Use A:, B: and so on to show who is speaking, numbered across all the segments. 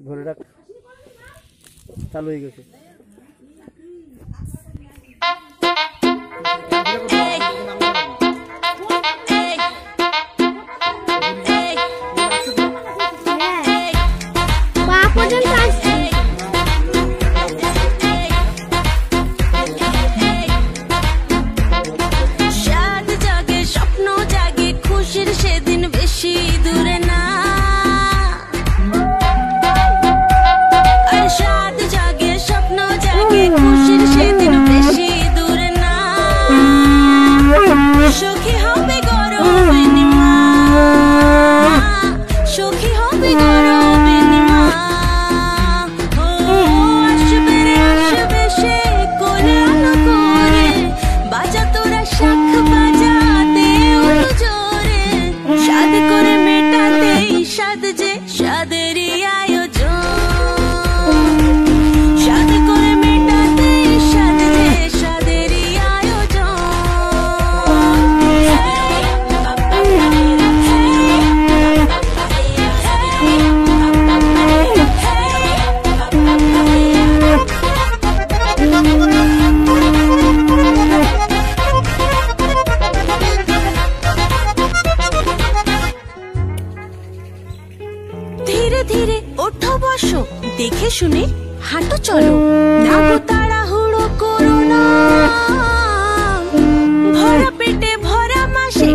A: ধরে রাখ, চালু হয়ে গেছে।
B: ধীরে ওঠো বসো, দেখে শুনে হাঁটো চলো, না গো তাড়াহুড়ো করো না। ভরা পেটে ভরা মাসে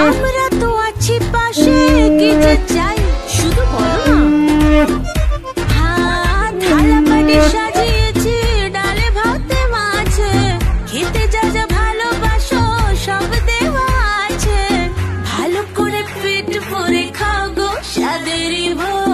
B: আমরা তো আছি পাশে, কি যে চাই শুধু বলো না। হ্যাঁ, থালা বাটি সাজিয়েছি ডালে ভাতে মাছে, খেতে যা যা ভালোবাসো সব দেওয়া আছে। ভালো করে পেট ভরে খাও গো স্বাদেরই ভোজন।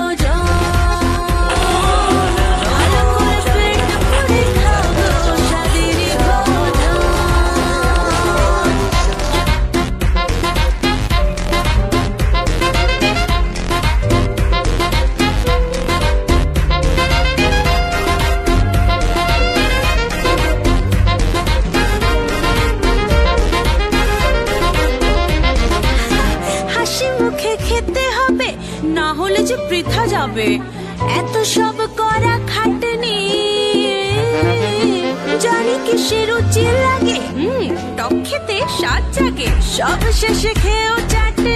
B: খেতে হবে, না হলে যে বৃথা যাবে এত সব করা খাটনি। জানি কিসের রুচি লাগে, টক খেতে স্বাদ জাগে, সব শেষে খেয়েও চাটনি।